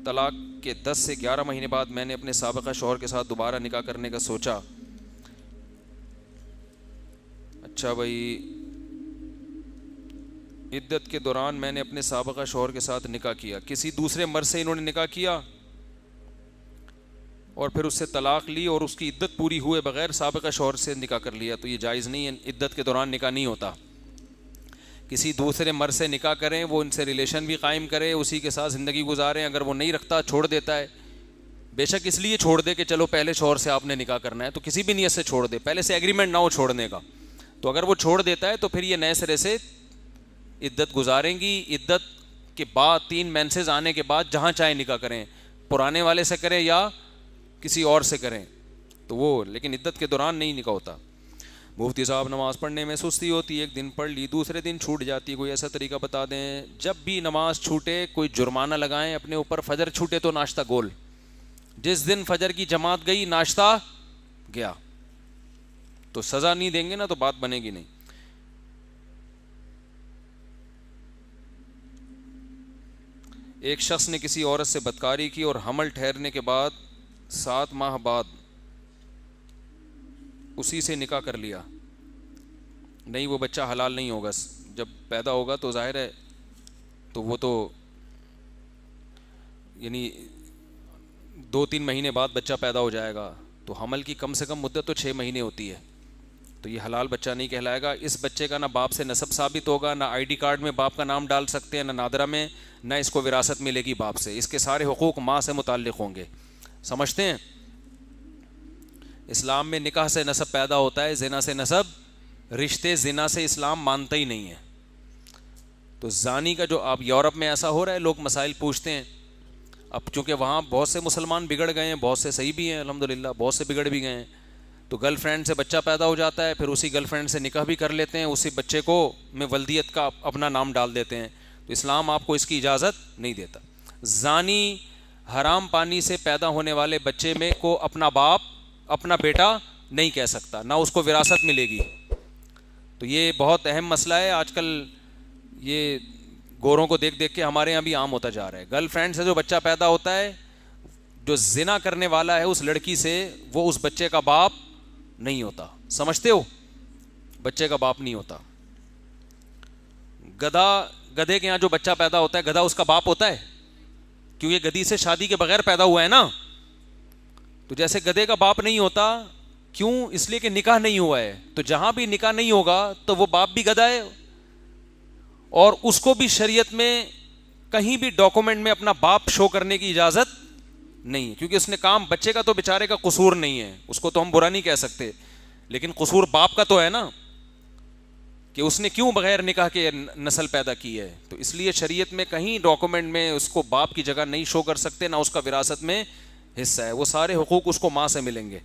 Speaker 2: طلاق کے 10 سے 11 مہینے بعد میں نے اپنے سابقہ شوہر کے ساتھ دوبارہ نکاح کرنے کا سوچا. اچھا بھائی, عدت کے دوران میں نے اپنے سابقہ شوہر کے ساتھ نکاح کیا, کسی دوسرے مرد سے انہوں نے نکاح کیا اور پھر اس سے طلاق لی اور اس کی عدت پوری ہوئے بغیر سابقہ شوہر سے نکاح کر لیا. تو یہ جائز نہیں ہے, عدت کے دوران نکاح نہیں ہوتا. کسی دوسرے مرد سے نکاح کریں, وہ ان سے ریلیشن بھی قائم کرے, اسی کے ساتھ زندگی گزاریں. اگر وہ نہیں رکھتا چھوڑ دیتا ہے, بے شک اس لیے چھوڑ دے کہ چلو پہلے شوہر سے آپ نے نکاح کرنا ہے تو کسی بھی نیت سے چھوڑ دے, پہلے سے ایگریمنٹ نہ ہو چھوڑنے کا. تو اگر وہ چھوڑ دیتا ہے تو پھر یہ نئے سرے سے عدت گزاریں گی. عدت کے بعد 3 مینسز آنے کے بعد جہاں چاہے نکاح کریں, پرانے والے سے کریں یا کسی اور سے کریں تو وہ, لیکن عدت کے دوران نہیں نکاح ہوتا. مفتی صاحب نماز پڑھنے میں سستی ہوتی ہے, ایک دن پڑھ لی دوسرے دن چھوٹ جاتی ہے, کوئی ایسا طریقہ بتا دیں. جب بھی نماز چھوٹے کوئی جرمانہ لگائیں اپنے اوپر. فجر چھوٹے تو ناشتہ گول, جس دن فجر کی جماعت گئی ناشتہ گیا, تو سزا نہیں دیں گے نا تو بات بنے گی نہیں. ایک شخص نے کسی عورت سے بدکاری کی اور حمل ٹھہرنے کے بعد 7 ماہ بعد اسی سے نکاح کر لیا. نہیں, وہ بچہ حلال نہیں ہوگا. جب پیدا ہوگا تو ظاہر ہے تو وہ تو یعنی 2-3 مہینے بعد بچہ پیدا ہو جائے گا, تو حمل کی کم سے کم مدت تو 6 مہینے ہوتی ہے, تو یہ حلال بچہ نہیں کہلائے گا. اس بچے کا نہ باپ سے نسب ثابت ہوگا, نہ ID کارڈ میں باپ کا نام ڈال سکتے ہیں, نہ نادرہ میں, نہ اس کو وراثت ملے گی باپ سے. اس کے سارے حقوق ماں سے متعلق ہوں گے. سمجھتے ہیں؟ اسلام میں نکاح سے نسب پیدا ہوتا ہے, زنا سے نسب, رشتے زنا سے اسلام مانتا ہی نہیں ہے. تو زانی کا جو آپ یورپ میں ایسا ہو رہا ہے, لوگ مسائل پوچھتے ہیں. اب چونکہ وہاں بہت سے مسلمان بگڑ گئے ہیں, بہت سے صحیح بھی ہیں الحمدللہ, بہت سے بگڑ بھی گئے ہیں. تو گرل فرینڈ سے بچہ پیدا ہو جاتا ہے, پھر اسی گرل فرینڈ سے نکاح بھی کر لیتے ہیں, اسی بچے کو میں ولدیت کا اپنا نام ڈال دیتے ہیں. تو اسلام آپ کو اس کی اجازت نہیں دیتا. زانی حرام پانی سے پیدا ہونے والے بچے میں کو اپنا باپ, اپنا بیٹا نہیں کہہ سکتا, نہ اس کو وراثت ملے گی. تو یہ بہت اہم مسئلہ ہے. آج کل یہ گوروں کو دیکھ دیکھ کے ہمارے یہاں بھی عام ہوتا جا رہا ہے. گرل فرینڈ سے جو بچہ پیدا ہوتا ہے, جو زنا کرنے والا ہے اس لڑکی سے, وہ اس بچے کا باپ نہیں ہوتا. سمجھتے ہو؟ بچے کا باپ نہیں ہوتا. گدھے کے یہاں جو بچہ پیدا ہوتا ہے, گدھا اس کا باپ ہوتا ہے, کیونکہ گدھی سے شادی کے بغیر پیدا ہوا ہے نا. تو جیسے گدھے کا باپ نہیں ہوتا, کیوں؟ اس لیے کہ نکاح نہیں ہوا ہے. تو جہاں بھی نکاح نہیں ہوگا تو وہ باپ بھی گدھا ہے, اور اس کو بھی شریعت میں کہیں بھی ڈاکومنٹ میں اپنا باپ شو کرنے کی اجازت نہیں ہے, کیونکہ اس نے کام, بچے کا تو بیچارے کا قصور نہیں ہے, اس کو تو ہم برا نہیں کہہ سکتے, لیکن قصور باپ کا تو ہے نا, کہ اس نے کیوں بغیر نکاح کے نسل پیدا کی ہے. تو اس لیے شریعت میں کہیں ڈاکومنٹ میں اس کو باپ کی جگہ نہیں شو کر سکتے, نہ اس کا وراثت میں حصہ ہے. وہ سارے حقوق اس کو ماں سے ملیں گے.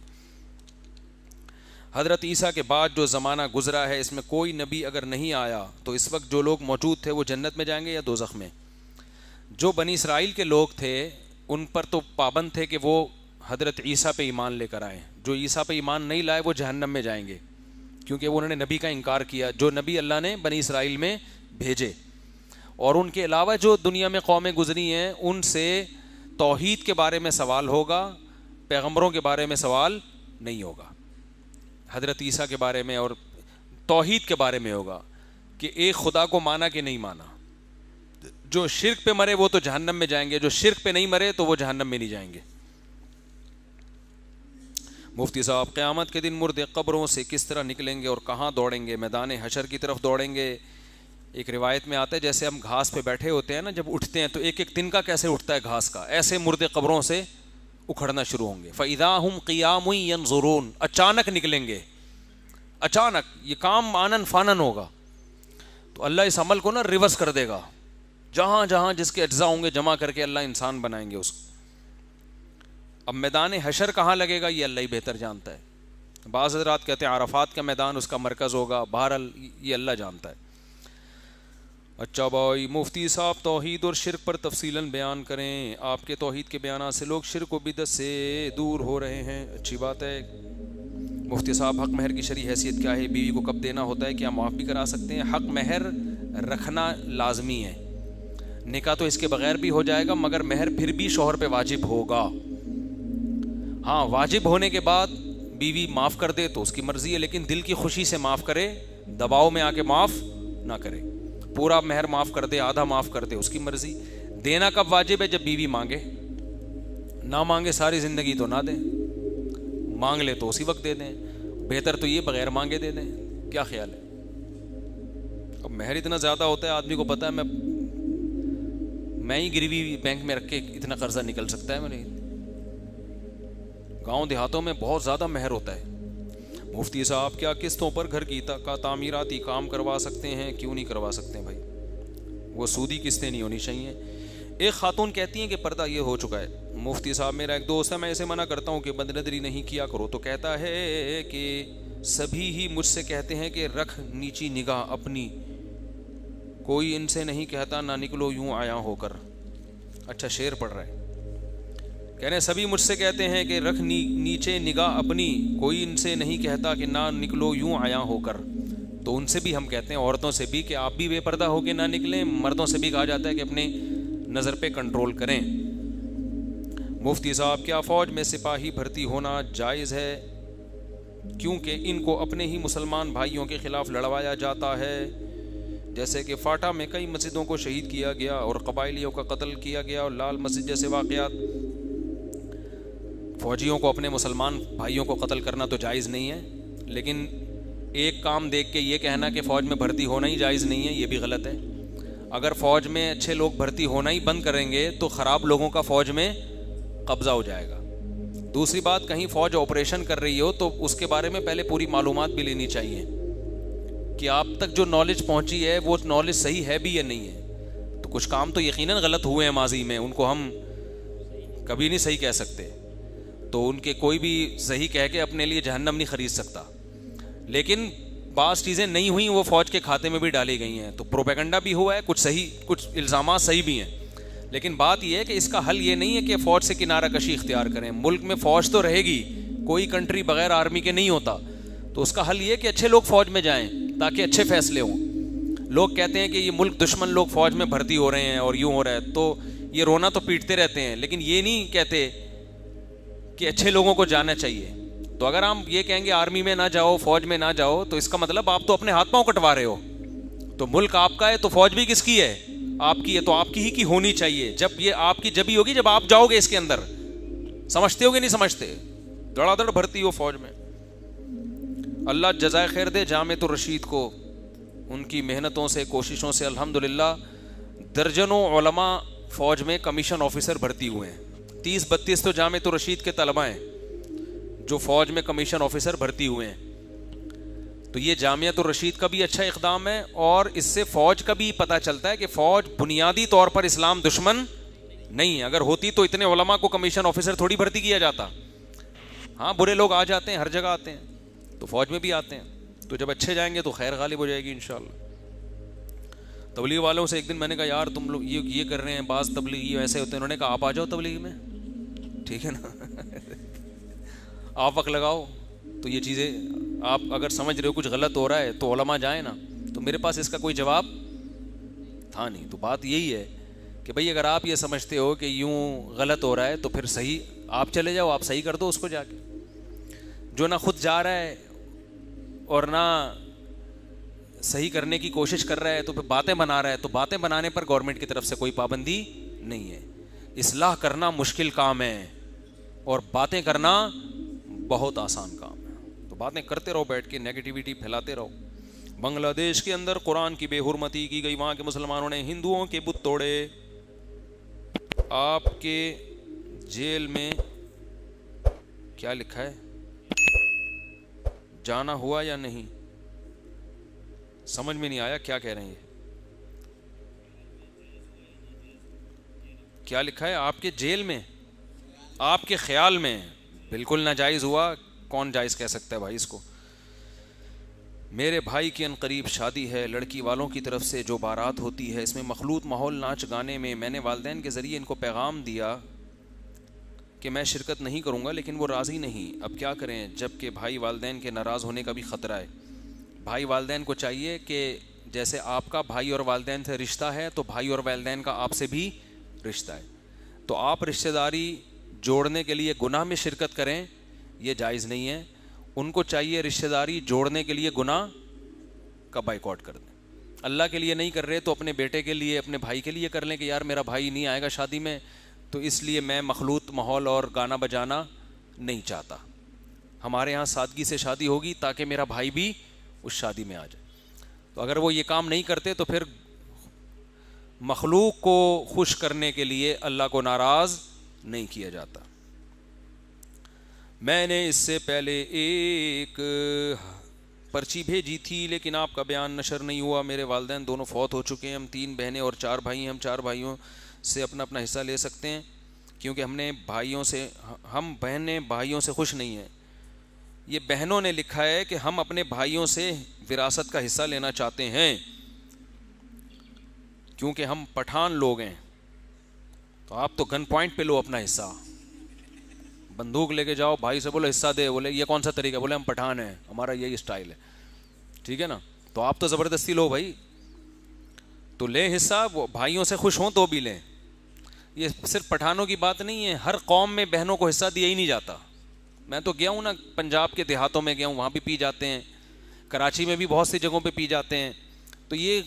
Speaker 2: حضرت عیسیٰ کے بعد جو زمانہ گزرا ہے, اس میں کوئی نبی اگر نہیں آیا تو اس وقت جو لوگ موجود تھے وہ جنت میں جائیں گے یا دوزخ میں؟ جو بنی اسرائیل کے لوگ تھے ان پر تو پابند تھے کہ وہ حضرت عیسیٰ پہ ایمان لے کر آئیں. جو عیسیٰ پہ ایمان نہیں لائے وہ جہنم میں جائیں گے, کیونکہ انہوں نے نبی کا انکار کیا, جو نبی اللہ نے بنی اسرائیل میں بھیجے. اور ان کے علاوہ جو دنیا میں قومیں گزری ہیں ان سے توحید کے بارے میں سوال ہوگا, پیغمبروں کے بارے میں سوال نہیں ہوگا. حضرت عیسیٰ کے بارے میں اور توحید کے بارے میں ہوگا کہ ایک خدا کو مانا کہ نہیں مانا. جو شرک پہ مرے وہ تو جہنم میں جائیں گے, جو شرک پہ نہیں مرے تو وہ جہنم میں نہیں جائیں گے. مفتی صاحب, قیامت کے دن مردے قبروں سے کس طرح نکلیں گے اور کہاں دوڑیں گے؟ میدان حشر کی طرف دوڑیں گے. ایک روایت میں آتا ہے جیسے ہم گھاس پہ بیٹھے ہوتے ہیں نا, جب اٹھتے ہیں تو ایک ایک تنکا کیسے اٹھتا ہے گھاس کا, ایسے مردے قبروں سے اکھڑنا شروع ہوں گے. فَإِذَا هُمْ قِيَامٌ يَنْظُرُونَ, اچانک نکلیں گے, اچانک. یہ کام آنن فانن ہوگا. تو اللہ اس عمل کو نا ریورس کر دے گا, جہاں جہاں جس کے اجزاء ہوں گے جمع کر کے اللہ انسان بنائیں گے اس کو. اب میدان حشر کہاں لگے گا یہ اللہ ہی بہتر جانتا ہے. بعض حضرات کہتے ہیں عرفات کا میدان اس کا مرکز ہوگا, بہرحال یہ اللہ جانتا ہے. اچھا بھائی, مفتی صاحب توحید اور شرک پر تفصیلاً بیان کریں. آپ کے توحید کے بیانات سے لوگ شرک و بدعت سے دور ہو رہے ہیں. اچھی بات ہے. مفتی صاحب, حق مہر کی شرعی حیثیت کیا ہے؟ بیوی کو کب دینا ہوتا ہے؟ کیا معاف بھی کرا سکتے ہیں؟ حق مہر رکھنا لازمی ہے. نکاح تو اس کے بغیر بھی ہو جائے گا, مگر مہر پھر بھی شوہر پہ واجب ہوگا. ہاں, واجب ہونے کے بعد بیوی معاف کر دے تو اس کی مرضی ہے, لیکن دل کی خوشی سے معاف کرے, دباؤ میں آ کے معاف نہ کرے. پورا مہر معاف کر دے, آدھا معاف کر دے, اس کی مرضی. دینا کب واجب ہے؟ جب بیوی مانگے. نہ مانگے ساری زندگی تو نہ دیں, مانگ لے تو اسی وقت دے دیں. بہتر تو یہ بغیر مانگے دے دیں. کیا خیال ہے؟ اب مہر اتنا زیادہ ہوتا ہے, آدمی کو پتا ہے میں ہی گروی بینک میں رکھ کے اتنا قرضہ نکل سکتا ہے. میں نہیں, گاؤں دیہاتوں میں بہت زیادہ مہر ہوتا ہے. مفتی صاحب کیا قسطوں پر گھر کی تعمیراتی کام کروا سکتے ہیں؟ کیوں نہیں کروا سکتے ہیں بھائی, وہ سودی قسطیں نہیں ہونی چاہیے. ایک خاتون کہتی ہیں کہ پردہ یہ ہو چکا ہے, مفتی صاحب میرا ایک دوست ہے, میں اسے منع کرتا ہوں کہ بد نظری نہیں کیا کرو, تو کہتا ہے کہ سبھی ہی مجھ سے کہتے ہیں کہ رکھ نیچی نگاہ اپنی, کوئی ان سے نہیں کہتا نہ نکلو یوں آیا ہو کر. اچھا شعر پڑھ رہا ہے, کہہ رہے ہیں سبھی مجھ سے کہتے ہیں کہ رکھ نیچے نگاہ اپنی, کوئی ان سے نہیں کہتا کہ نہ نکلو یوں آیا ہو کر. تو ان سے بھی ہم کہتے ہیں, عورتوں سے بھی, کہ آپ بھی بے پردہ ہو کے نہ نکلیں. مردوں سے بھی کہا جاتا ہے کہ اپنے نظر پہ کنٹرول کریں. مفتی صاحب کیا فوج میں سپاہی بھرتی ہونا جائز ہے؟ کیونکہ ان کو اپنے ہی مسلمان بھائیوں کے خلاف لڑوایا جاتا ہے, جیسے کہ فاٹا میں کئی مسجدوں کو شہید کیا گیا اور قبائلیوں کا قتل کیا گیا, اور لال مسجد جیسے واقعات. فوجیوں کو اپنے مسلمان بھائیوں کو قتل کرنا تو جائز نہیں ہے, لیکن ایک کام دیکھ کے یہ کہنا کہ فوج میں بھرتی ہونا ہی جائز نہیں ہے, یہ بھی غلط ہے. اگر فوج میں اچھے لوگ بھرتی ہونا ہی بند کریں گے تو خراب لوگوں کا فوج میں قبضہ ہو جائے گا. دوسری بات, کہیں فوج آپریشن کر رہی ہو تو اس کے بارے میں پہلے پوری معلومات بھی لینی چاہیے کہ آپ تک جو نالج پہنچی ہے وہ نالج صحیح ہے بھی یا نہیں ہے. تو کچھ کام تو یقیناً غلط ہوئے ہیں ماضی میں, ان کو ہم کبھی نہیں صحیح کہہ سکتے, تو ان کے کوئی بھی صحیح کہہ کے اپنے لیے جہنم نہیں خرید سکتا. لیکن بعض چیزیں نہیں ہوئیں وہ فوج کے کھاتے میں بھی ڈالی گئی ہیں, تو پروپیگنڈا بھی ہوا ہے, کچھ صحیح کچھ الزامات صحیح بھی ہیں. لیکن بات یہ ہے کہ اس کا حل یہ نہیں ہے کہ فوج سے کنارہ کشی اختیار کریں. ملک میں فوج تو رہے گی, کوئی کنٹری بغیر آرمی کے نہیں ہوتا, تو اس کا حل یہ ہے کہ اچھے لوگ فوج میں جائیں تاکہ اچھے فیصلے ہوں. لوگ کہتے ہیں کہ یہ ملک دشمن لوگ فوج میں بھرتی ہو رہے ہیں اور یوں ہو رہا ہے, تو یہ رونا تو پیٹتے رہتے ہیں, لیکن یہ نہیں کہتے کہ اچھے لوگوں کو جانا چاہیے. تو اگر ہم یہ کہیں گے آرمی میں نہ جاؤ, فوج میں نہ جاؤ, تو اس کا مطلب آپ تو اپنے ہاتھ پاؤں کٹوا رہے ہو. تو ملک آپ کا ہے تو فوج بھی کس کی ہے؟ آپ کی ہے, تو آپ کی ہی کی ہونی چاہیے. جب یہ آپ کی جبھی ہوگی جب آپ جاؤ گے اس کے اندر. سمجھتے ہو کہ نہیں سمجھتے؟ دڑا دڑ بھرتی ہو فوج میں. اللہ جزائے خیر دے جامعۃ الرشید کو, ان کی محنتوں سے کوششوں سے الحمدللہ درجنوں علماء فوج میں کمیشن آفیسر بھرتی ہوئے ہیں. 30-32 تو جامعۃ الرشید کے طلباء ہیں جو فوج میں کمیشن آفیسر بھرتی ہوئے ہیں. تو یہ جامعۃ الرشید کا بھی اچھا اقدام ہے, اور اس سے فوج کا بھی پتہ چلتا ہے کہ فوج بنیادی طور پر اسلام دشمن نہیں ہے. اگر ہوتی تو اتنے علماء کو کمیشن آفیسر تھوڑی بھرتی کیا جاتا. ہاں برے لوگ آ جاتے ہیں, ہر جگہ آتے ہیں, تو فوج میں بھی آتے ہیں. تو جب اچھے جائیں گے تو خیر غالب ہو جائے گی انشاءاللہ. تبلیغ والوں سے ایک دن میں نے کہا یار تم لوگ یہ کر رہے ہیں, بعض تبلیغی ایسے ہوتے ہیں, انہوں نے کہا آپ آ جاؤ تبلیغ میں, ٹھیک ہے نا, آپ وقت لگاؤ. تو یہ چیزیں آپ اگر سمجھ رہے ہو کچھ غلط ہو رہا ہے تو علماء جائیں نا. تو میرے پاس اس کا کوئی جواب تھا نہیں. تو بات یہی ہے کہ بھئی اگر آپ یہ سمجھتے ہو کہ یوں غلط ہو رہا ہے تو پھر صحیح آپ چلے جاؤ, آپ صحیح کر دو اس کو جا کے. جو نہ خود جا رہا ہے اور نہ صحیح کرنے کی کوشش کر رہا ہے تو پھر باتیں بنا رہا ہے, تو باتیں بنانے پر گورنمنٹ کی طرف سے کوئی پابندی نہیں ہے. اصلاح کرنا مشکل کام ہے اور باتیں کرنا بہت آسان کام ہے. تو باتیں کرتے رہو, بیٹھ کے نیگیٹیوٹی پھیلاتے رہو. بنگلہ دیش کے اندر قرآن کی بے حرمتی کی گئی, وہاں کے مسلمانوں نے ہندوؤں کے بت توڑے. آپ کے جیل میں کیا لکھا ہے, جانا ہوا یا نہیں؟ سمجھ میں نہیں آیا کیا کہہ رہے ہیں. کیا لکھا ہے آپ کے جیل میں؟ آپ کے خیال میں بالکل ناجائز ہوا, کون جائز کہہ سکتا ہے بھائی اس کو. میرے بھائی کی عنقریب شادی ہے, لڑکی والوں کی طرف سے جو بارات ہوتی ہے اس میں مخلوط ماحول ناچ گانے میں. میں نے والدین کے ذریعے ان کو پیغام دیا کہ میں شرکت نہیں کروں گا, لیکن وہ راضی نہیں. اب کیا کریں جب کہ بھائی والدین کے ناراض ہونے کا بھی خطرہ ہے. بھائی والدین کو چاہیے کہ جیسے آپ کا بھائی اور والدین سے رشتہ ہے تو بھائی اور والدین کا آپ سے بھی رشتہ ہے. تو آپ رشتہ داری جوڑنے کے لیے گناہ میں شرکت کریں, یہ جائز نہیں ہے. ان کو چاہیے رشتہ داری جوڑنے کے لیے گناہ کا بائیکاٹ کر دیں. اللہ کے لیے نہیں کر رہے تو اپنے بیٹے کے لیے, اپنے بھائی کے لیے کر لیں کہ یار میرا بھائی نہیں آئے گا شادی میں, تو اس لیے میں مخلوط ماحول اور گانا بجانا نہیں چاہتا. ہمارے ہاں سادگی سے شادی ہوگی تاکہ میرا بھائی بھی اس شادی میں آ جائے. تو اگر وہ یہ کام نہیں کرتے تو پھر مخلوق کو خوش کرنے کے لیے اللہ کو ناراض نہیں کیا جاتا. میں نے اس سے پہلے ایک پرچی بھیجی تھی لیکن آپ کا بیان نشر نہیں ہوا. میرے والدین دونوں فوت ہو چکے ہیں, ہم 3 بہنیں اور 4 بھائی ہیں. ہم 4 بھائیوں سے اپنا اپنا حصہ لے سکتے ہیں کیونکہ ہم بہنیں بھائیوں سے خوش نہیں ہیں. یہ بہنوں نے لکھا ہے کہ ہم اپنے بھائیوں سے وراثت کا حصہ لینا چاہتے ہیں کیونکہ ہم پٹھان لوگ ہیں. تو آپ تو گن پوائنٹ پہ لو اپنا حصہ, بندوق لے کے جاؤ, بھائی سے بولو حصہ دے, بولے یہ کون سا طریقہ, بولے ہم پٹھان ہیں, ہمارا یہی اسٹائل ہے. ٹھیک ہے نا, تو آپ تو زبردستی لو بھائی, تو لے حصہ, وہ بھائیوں سے خوش ہوں تو بھی لیں. یہ صرف پٹھانوں کی بات نہیں ہے, ہر قوم میں بہنوں کو حصہ دیا ہی نہیں جاتا. میں تو گیا ہوں نا, پنجاب کے دیہاتوں میں گیا ہوں, وہاں بھی پی جاتے ہیں, کراچی میں بھی بہت سی جگہوں پہ پی جاتے ہیں. تو یہ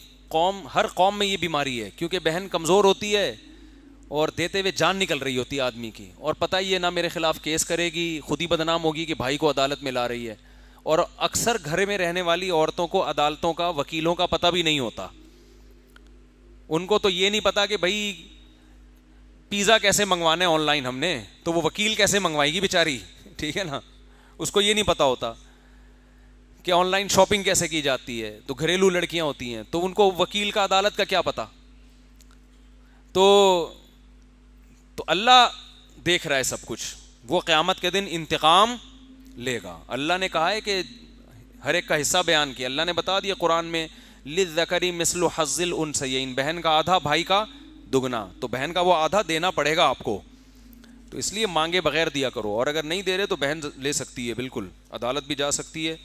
Speaker 2: ہر قوم میں یہ بیماری ہے کیونکہ بہن کمزور ہوتی ہے اور دیتے ہوئے جان نکل رہی ہوتی ہے آدمی کی, اور پتہ ہی ہے نہ میرے خلاف کیس کرے گی, خود ہی بدنام ہوگی کہ بھائی کو عدالت میں لا رہی ہے. اور اکثر گھر میں رہنے والی عورتوں کو عدالتوں کا, وکیلوں کا پتہ بھی نہیں ہوتا. ان کو تو یہ نہیں پتا کہ بھائی پیزا کیسے منگوانا ہے آن لائن ہم نے, تو وہ وکیل کیسے منگوائے گی بیچاری. ٹھیک ہے نا, اس کو یہ نہیں پتا ہوتا کہ آن لائن شاپنگ کیسے کی جاتی ہے. تو گھریلو لڑکیاں ہوتی ہیں تو ان کو وکیل کا, عدالت کا کیا پتا. تو اللہ دیکھ رہا ہے سب کچھ, وہ قیامت کے دن انتقام لے گا. اللہ نے کہا ہے کہ ہر ایک کا حصہ بیان کیا, اللہ نے بتا دیا قرآن میں, للذکر مثل حظ الانثیین, بہن کا آدھا بھائی کا دگنا, تو بہن کا وہ آدھا دینا پڑے گا آپ کو. تو اس لیے مانگے بغیر دیا کرو, اور اگر نہیں دے رہے تو بہن لے سکتی ہے, بالکل عدالت بھی جا سکتی ہے,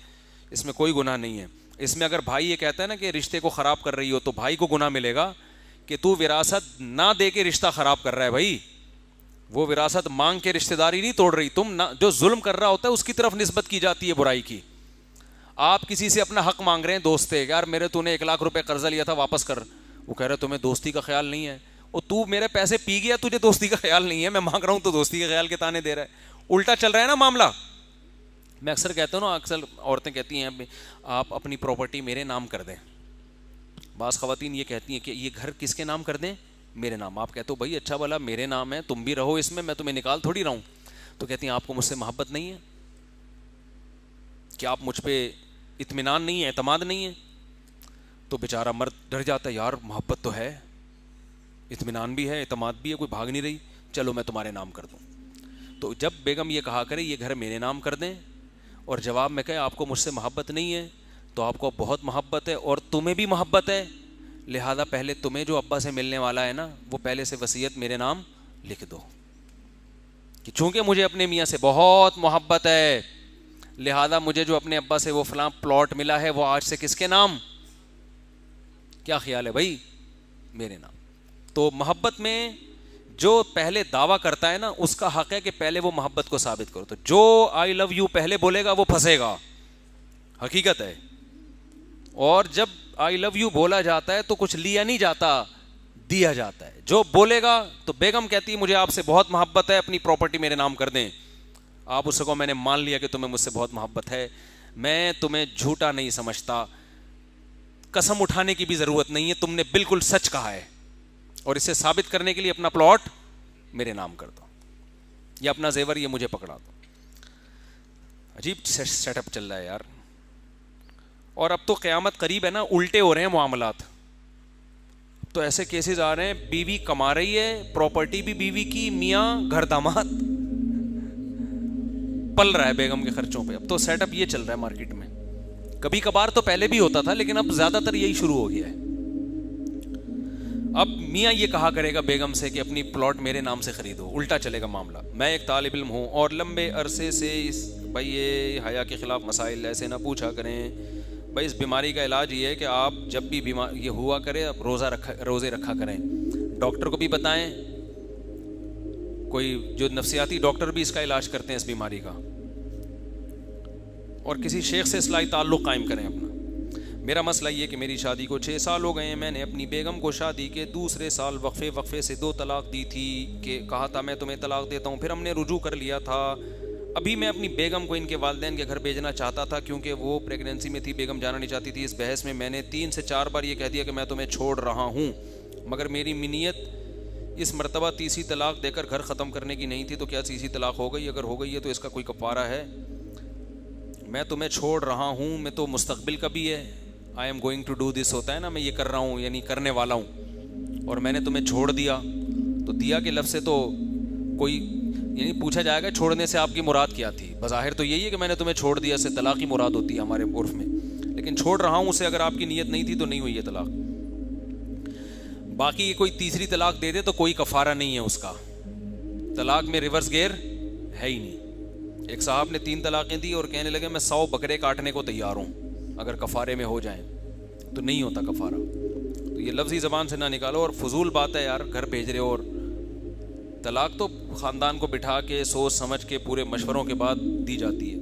Speaker 2: اس میں کوئی گناہ نہیں ہے. اس میں اگر بھائی یہ کہتا ہے نا کہ رشتے کو خراب کر رہی ہو, تو بھائی کو گناہ ملے گا کہ تو وراثت نہ دے کے رشتہ خراب کر رہا ہے. بھائی وہ وراثت مانگ کے رشتہ داری نہیں توڑ رہی, تم جو ظلم کر رہا ہوتا ہے اس کی طرف نسبت کی جاتی ہے برائی کی. آپ کسی سے اپنا حق مانگ رہے ہیں, دوست ہے, یار میرے تو نے 1 لاکھ روپے قرضہ لیا تھا واپس کر, وہ کہہ رہے تمہیں دوستی کا خیال نہیں ہے, اور تو میرے پیسے پی گیا, تجھے دوستی کا خیال نہیں ہے, میں مانگ رہا ہوں تو دوستی کے خیال کے تانے دے رہا ہے. الٹا چل رہا ہے نا معاملہ. میں اکثر کہتا ہوں نا, اکثر عورتیں کہتی ہیں آپ اپنی پراپرٹی میرے نام کر دیں. بعض خواتین یہ کہتی ہیں کہ یہ گھر کس کے نام کر دیں, میرے نام. آپ کہتے ہو بھائی اچھا بھلا میرے نام ہے, تم بھی رہو اس میں تمہیں نکال تھوڑی رہا ہوں. تو کہتی ہیں آپ کو مجھ سے محبت نہیں ہے, کہ آپ مجھ پہ اطمینان نہیں ہے, اعتماد نہیں ہے. تو بیچارہ مرد ڈر جاتا ہے, یار محبت تو ہے, اطمینان بھی ہے, اعتماد بھی ہے, کوئی بھاگ نہیں رہی, چلو میں تمہارے نام کر دوں. تو جب بیگم یہ کہا کرے یہ گھر میرے نام کر دیں, اور جواب میں کہے آپ کو مجھ سے محبت نہیں ہے, تو آپ کو بہت محبت ہے اور تمہیں بھی محبت ہے, لہذا پہلے تمہیں جو ابا سے ملنے والا ہے نا, وہ پہلے سے وصیت میرے نام لکھ دو, کہ چونکہ مجھے اپنے میاں سے بہت محبت ہے, لہذا مجھے جو اپنے ابا سے وہ فلاں پلاٹ ملا ہے وہ آج سے کس کے نام, کیا خیال ہے بھائی, میرے نام. تو محبت میں جو پہلے دعویٰ کرتا ہے نا, اس کا حق ہے کہ پہلے وہ محبت کو ثابت کرو. تو جو آئی لو یو پہلے بولے گا وہ پھنسے گا, حقیقت ہے. اور جب آئی لو یو بولا جاتا ہے تو کچھ لیا نہیں جاتا, دیا جاتا ہے. جو بولے گا تو بیگم کہتی ہے مجھے آپ سے بہت محبت ہے, اپنی پراپرٹی میرے نام کر دیں. آپ اس کو میں نے مان لیا کہ تمہیں مجھ سے بہت محبت ہے, میں تمہیں جھوٹا نہیں سمجھتا, قسم اٹھانے کی بھی ضرورت نہیں ہے, تم نے بالکل سچ کہا ہے, اور اسے ثابت کرنے کے لیے اپنا پلاٹ میرے نام کر دو, یا اپنا زیور یہ مجھے پکڑا دو. عجیب سیٹ اپ چل رہا ہے یار. اور اب تو قیامت قریب ہے نا, الٹے ہو رہے ہیں معاملات. تو ایسے کیسز آ رہے ہیں, بیوی کما رہی ہے, پراپرٹی بھی بیوی کی, میاں گھر داماد پل رہا ہے بیگم کے خرچوں پہ. اب تو سیٹ اپ یہ چل رہا ہے مارکیٹ میں. کبھی کبھار تو پہلے بھی ہوتا تھا, لیکن اب زیادہ تر یہی شروع ہو گیا ہے. اب میاں یہ کہا کرے گا بیگم سے کہ اپنی پلاٹ میرے نام سے خریدو, الٹا چلے گا معاملہ. میں ایک طالب علم ہوں اور لمبے عرصے سے بھائی یہ حیا کے خلاف مسائل ایسے نہ پوچھا کریں. بھائی اس بیماری کا علاج یہ ہے کہ آپ جب بھی بیمار یہ ہوا کرے, اب روزے رکھا کریں. ڈاکٹر کو بھی بتائیں, کوئی جو نفسیاتی ڈاکٹر بھی اس کا علاج کرتے ہیں اس بیماری کا, اور کسی شیخ سے اصلاحی تعلق قائم کریں اپنا. میرا مسئلہ یہ کہ میری شادی کو 6 سال ہو گئے ہیں. میں نے اپنی بیگم کو شادی کے دوسرے سال وقفے سے 2 طلاق دی تھی, کہ کہا تھا میں تمہیں طلاق دیتا ہوں, پھر ہم نے رجوع کر لیا تھا. ابھی میں اپنی بیگم کو ان کے والدین کے گھر بھیجنا چاہتا تھا کیونکہ وہ پریگنینسی میں تھی, بیگم جانا نہیں چاہتی تھی. اس بحث میں میں نے 3 سے 4 بار یہ کہہ دیا کہ میں تمہیں چھوڑ رہا ہوں, مگر میری نیت اس مرتبہ تیسری طلاق دے کر گھر ختم کرنے کی نہیں تھی تو کیا تیسری طلاق ہو گئی؟ اگر ہو گئی ہے تو اس کا کوئی کفارہ ہے؟ میں تمہیں چھوڑ رہا ہوں، میں تو مستقبل کا بھی ہے، I am going to do this ہوتا ہے نا، میں یہ کر رہا ہوں یعنی کرنے والا ہوں، اور میں نے تمہیں چھوڑ دیا، تو دیا کے لفظ سے تو کوئی یعنی پوچھا جائے گا چھوڑنے سے آپ کی مراد کیا تھی؟ بظاہر تو یہی ہے کہ میں نے تمہیں چھوڑ دیا، سے طلاق ہی مراد ہوتی ہے ہمارے عرف میں، لیکن چھوڑ رہا ہوں اسے اگر آپ کی نیت نہیں تھی تو نہیں ہوئی ہے طلاق۔ باقی کوئی تیسری طلاق دے دے تو کوئی کفارہ نہیں ہے اس کا، طلاق میں ریورس گیئر ہے ہی نہیں۔ ایک صاحب نے 3 طلاقیں دی اور کہنے لگے میں 100 بکرے کاٹنے کو تیار ہوں اگر کفارے میں ہو جائیں، تو نہیں ہوتا کفارہ۔ تو یہ لفظی زبان سے نہ نکالو، اور فضول بات ہے یار، گھر بھیج رہے ہو، اور طلاق تو خاندان کو بٹھا کے سوچ سمجھ کے پورے مشوروں کے بعد دی جاتی ہے۔